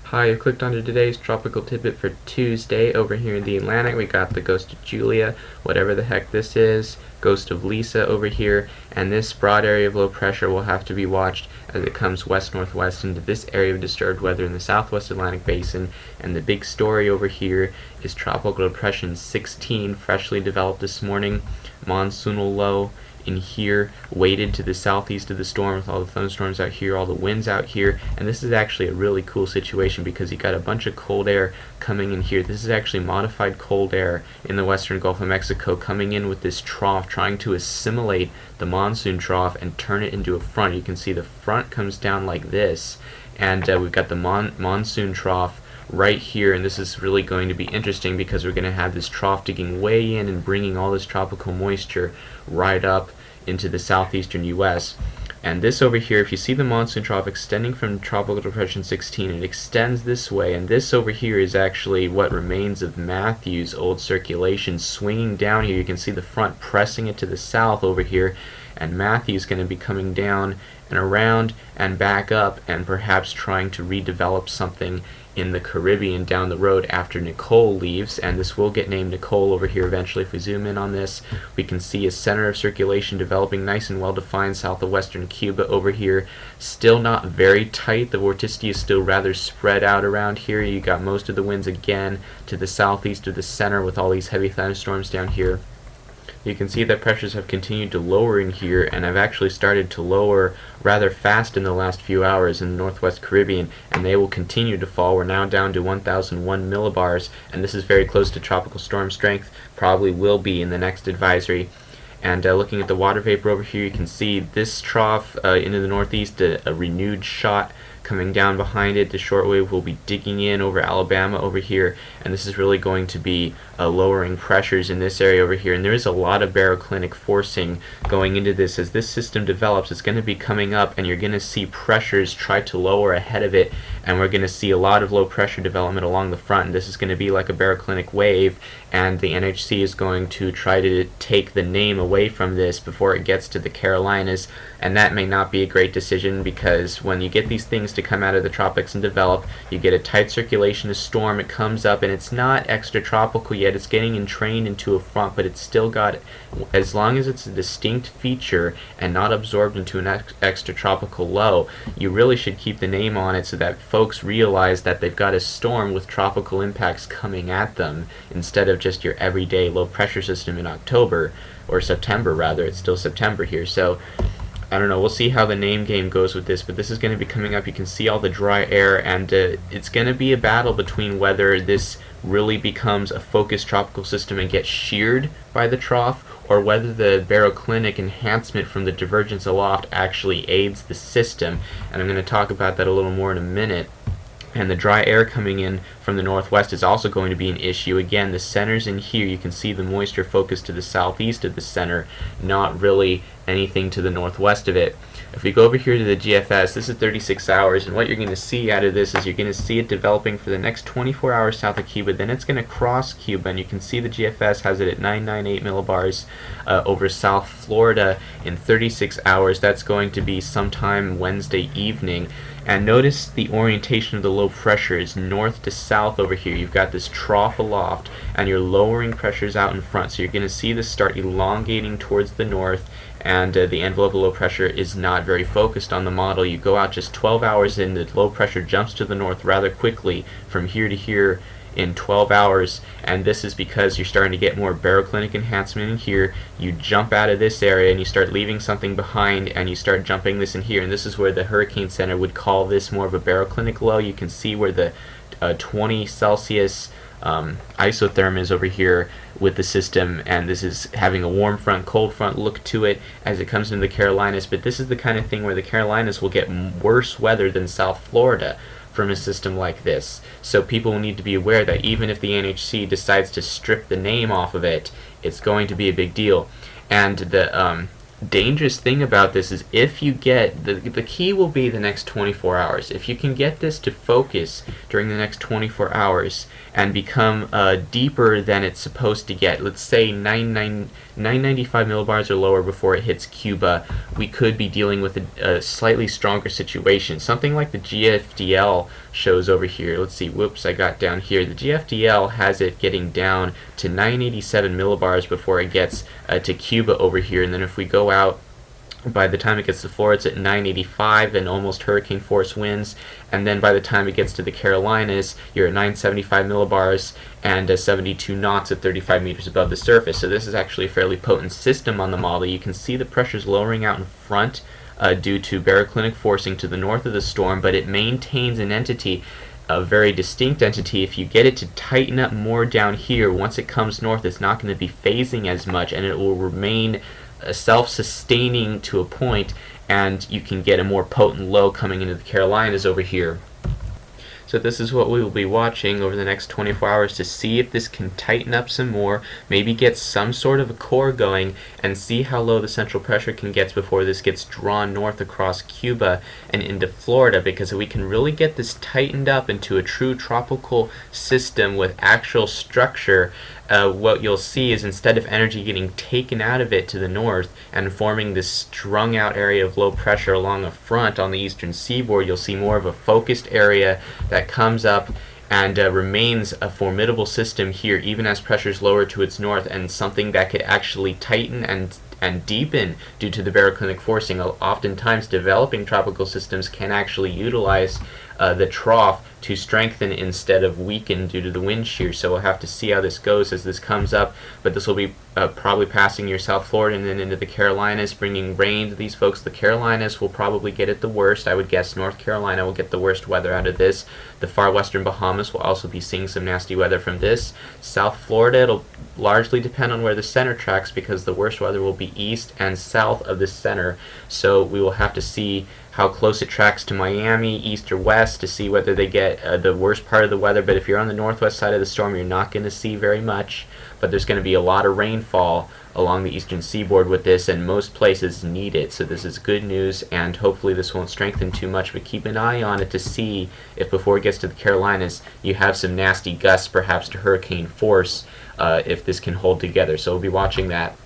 Hi, I clicked onto today's tropical tidbit for Tuesday. Over here in the Atlantic, we got the ghost of Julia, whatever the heck this is, ghost of Lisa over here, and this broad area of low pressure will have to be watched as it comes west-northwest into this area of disturbed weather in the southwest Atlantic basin. And the big story over here is Tropical Depression 16, freshly developed this morning, monsoonal low in here, weighted to the southeast of the storm with all the thunderstorms out here, all the winds out here. And this is actually a really cool situation because you got a bunch of cold air coming in here. This is actually modified cold air in the western Gulf of Mexico coming in with this trough, trying to assimilate the monsoon trough and turn it into a front. You can see the front comes down like this, and we've got the monsoon trough right here, and this is really going to be interesting because we're going to have this trough digging way in and bringing all this tropical moisture right up into the southeastern US. And this over here, if you see the monsoon trough extending from Tropical Depression 16, it extends this way, and this over here is actually what remains of Matthew's old circulation swinging down here. You can see the front pressing it to the south over here, and Matthew's going to be coming down and around and back up and perhaps trying to redevelop something in the Caribbean down the road after Nicole leaves. And this will get named Nicole over here eventually. If we zoom in on this, we can see a center of circulation developing nice and well defined south of western Cuba over here. Still not very tight. The vorticity is still rather spread out around here. You got most of the winds again to the southeast of the center with all these heavy thunderstorms down here. You can see that pressures have continued to lower in here, and have actually started to lower rather fast in the last few hours in the northwest Caribbean, and they will continue to fall. We're now down to 1001 millibars, and this is very close to tropical storm strength, probably will be in the next advisory. And looking at the water vapor over here, you can see this trough into the northeast, a renewed shot coming down behind it. The shortwave will be digging in over Alabama over here, and this is really going to be lowering pressures in this area over here. And there is a lot of baroclinic forcing going into this. As this system develops, it's going to be coming up, and you're going to see pressures try to lower ahead of it, and we're going to see a lot of low pressure development along the front. And this is going to be like a baroclinic wave, and the NHC is going to try to take the name away from this before it gets to the Carolinas. And that may not be a great decision, because when you get these things to come out of the tropics and develop, you get a tight circulation, a storm, it comes up, and it's not extratropical yet, it's getting entrained into a front, but it's still got, as long as it's a distinct feature and not absorbed into an extratropical low, you really should keep the name on it so that folks realize that they've got a storm with tropical impacts coming at them, instead of just your everyday low pressure system in October, or September rather. It's still September here, so I don't know, we'll see how the name game goes with this, but this is going to be coming up. You can see all the dry air, and it's going to be a battle between whether this really becomes a focused tropical system and gets sheared by the trough, or whether the baroclinic enhancement from the divergence aloft actually aids the system. And I'm going to talk about that a little more in a minute. And the dry air coming in from the northwest is also going to be an issue. Again, the center's in here. You can see the moisture focused to the southeast of the center, not really anything to the northwest of it. If we go over here to the GFS, this is 36 hours, and what you're going to see out of this is you're going to see it developing for the next 24 hours south of Cuba. Then it's going to cross Cuba, and you can see the GFS has it at 998 millibars over South Florida in 36 hours. That's going to be sometime Wednesday evening. And notice the orientation of the low pressure is north to south over here. You've got this trough aloft, and you're lowering pressures out in front. So you're going to see this start elongating towards the north, and the envelope of low pressure is not very focused on the model. You go out just 12 hours in, the low pressure jumps to the north rather quickly from here to here in 12 hours, and this is because you're starting to get more baroclinic enhancement in here. You jump out of this area and you start leaving something behind, and you start jumping this in here, and this is where the Hurricane Center would call this more of a baroclinic low. You can see where the 20 Celsius isotherm is over here with the system, and this is having a warm front, cold front look to it as it comes into the Carolinas. But this is the kind of thing where the Carolinas will get worse weather than South Florida from a system like this. So people need to be aware that even if the NHC decides to strip the name off of it, it's going to be a big deal. And dangerous thing about this is if you get, the key will be the next 24 hours. If you can get this to focus during the next 24 hours and become deeper than it's supposed to get, let's say 995 millibars or lower before it hits Cuba, we could be dealing with a slightly stronger situation. Something like the GFDL shows over here. Let's see, whoops, I got down here. The GFDL has it getting down to 987 millibars before it gets to Cuba over here, and then if we go out, by the time it gets to Florida, it's at 985 and almost hurricane force winds, and then by the time it gets to the Carolinas, you're at 975 millibars and 72 knots at 35 meters above the surface. So this is actually a fairly potent system on the model. You can see the pressure's lowering out in front due to baroclinic forcing to the north of the storm, but it maintains an entity, a very distinct entity. If you get it to tighten up more down here, once it comes north, it's not going to be phasing as much, and it will remain self-sustaining to a point, and you can get a more potent low coming into the Carolinas over here. So this is what we will be watching over the next 24 hours to see if this can tighten up some more, maybe get some sort of a core going, and see how low the central pressure can get before this gets drawn north across Cuba and into Florida, because if we can really get this tightened up into a true tropical system with actual structure, what you'll see is instead of energy getting taken out of it to the north and forming this strung out area of low pressure along a front on the eastern seaboard, you'll see more of a focused area that comes up and remains a formidable system here even as pressure is lower to its north, and something that could actually tighten and deepen due to the baroclinic forcing. Oftentimes developing tropical systems can actually utilize the trough to strengthen instead of weaken due to the wind shear. So we'll have to see how this goes as this comes up, but this will be probably passing near South Florida and then into the Carolinas, bringing rain to these folks. The Carolinas will probably get it the worst. I would guess North Carolina will get the worst weather out of this. The far western Bahamas will also be seeing some nasty weather from this. South Florida, it'll largely depend on where the center tracks, because the worst weather will be east and south of the center. So we will have to see how close it tracks to Miami, east or west, to see whether they get the worst part of the weather. But if you're on the northwest side of the storm, you're not going to see very much, but there's going to be a lot of rainfall along the eastern seaboard with this, and most places need it. So this is good news, and hopefully this won't strengthen too much, but keep an eye on it to see if before it gets to the Carolinas you have some nasty gusts, perhaps to hurricane force, if this can hold together. So we'll be watching that.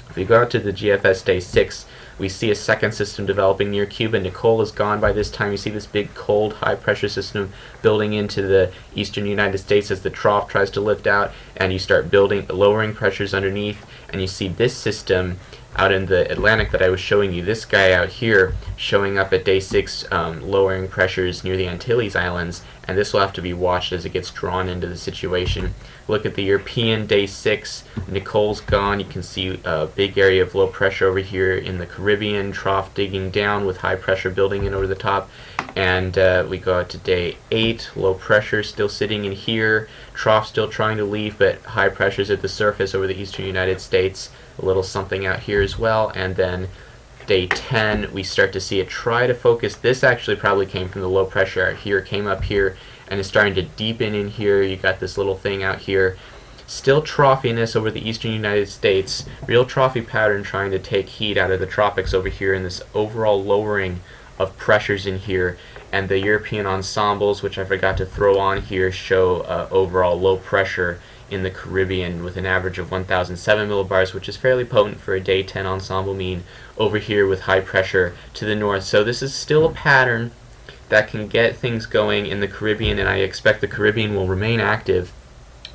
If we go out to the GFS day 6, we see a second system developing near Cuba. Nicole is gone by this time. You see this big cold high pressure system building into the eastern United States as the trough tries to lift out, and you start lowering pressures underneath, and you see this system out in the Atlantic that I was showing you, this guy out here showing up at day 6, lowering pressures near the Antilles Islands, and this will have to be watched as it gets drawn into the situation. Look at the European day 6, Nicole's gone. You can see a big area of low pressure over here in the Caribbean, trough digging down with high pressure building in over the top. And we go out to day 8, low pressure still sitting in here, trough still trying to leave, but high pressures at the surface over the eastern United States, a little something out here as well. And then day 10, we start to see it try to focus. This actually probably came from the low pressure out here, came up here, and is starting to deepen in here. You got this little thing out here. Still troughiness over the eastern United States, real trophy pattern trying to take heat out of the tropics over here, and this overall lowering of pressures in here. And the European ensembles, which I forgot to throw on here, show overall low pressure in the Caribbean with an average of 1007 millibars, which is fairly potent for a day 10 ensemble mean, over here with high pressure to the north. So this is still a pattern that can get things going in the Caribbean, and I expect the Caribbean will remain active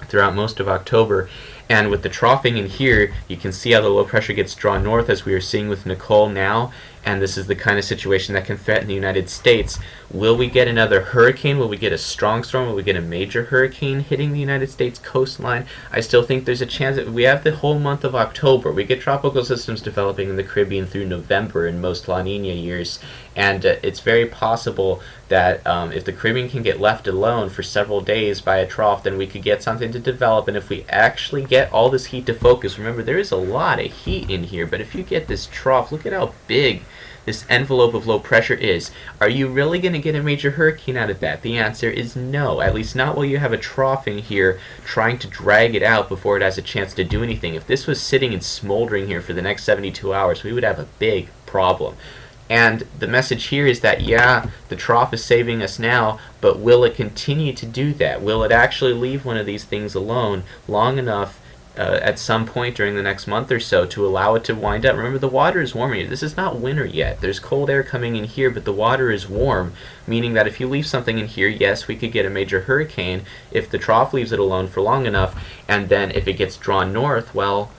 throughout most of October. And with the troughing in here, you can see how the low pressure gets drawn north, as we are seeing with Nicole now, and this is the kind of situation that can threaten the United States. Will we get another hurricane? Will we get a strong storm? Will we get a major hurricane hitting the United States coastline? I still think there's a chance that we have the whole month of October. We get tropical systems developing in the Caribbean through November in most La Nina years, and it's very possible that if the Caribbean can get left alone for several days by a trough, then we could get something to develop. And if we actually get all this heat to focus, remember there is a lot of heat in here, but if you get this trough, look at how big this envelope of low pressure is. Are you really going to get a major hurricane out of that? The answer is no, at least not while you have a trough in here trying to drag it out before it has a chance to do anything. If this was sitting and smoldering here for the next 72 hours, we would have a big problem. And the message here is that, yeah, the trough is saving us now, but will it continue to do that? Will it actually leave one of these things alone long enough at some point during the next month or so to allow it to wind up? Remember, the water is warm here. This is not winter yet. There's cold air coming in here, but the water is warm, meaning that if you leave something in here, yes, we could get a major hurricane if the trough leaves it alone for long enough, and then if it gets drawn north, well,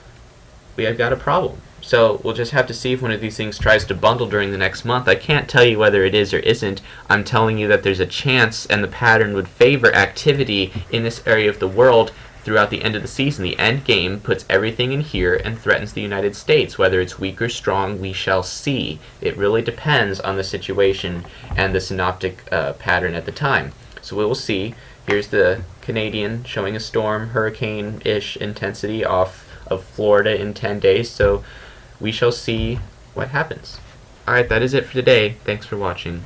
we have got a problem. So we'll just have to see if one of these things tries to bundle during the next month. I can't tell you whether it is or isn't. I'm telling you that there's a chance, and the pattern would favor activity in this area of the world throughout the end of the season. The end game puts everything in here and threatens the United States. Whether it's weak or strong, we shall see. It really depends on the situation and the synoptic pattern at the time. So we will see. Here's the Canadian showing a storm, hurricane-ish intensity off of Florida in 10 days. So we shall see what happens. Alright, that is it for today. Thanks for watching.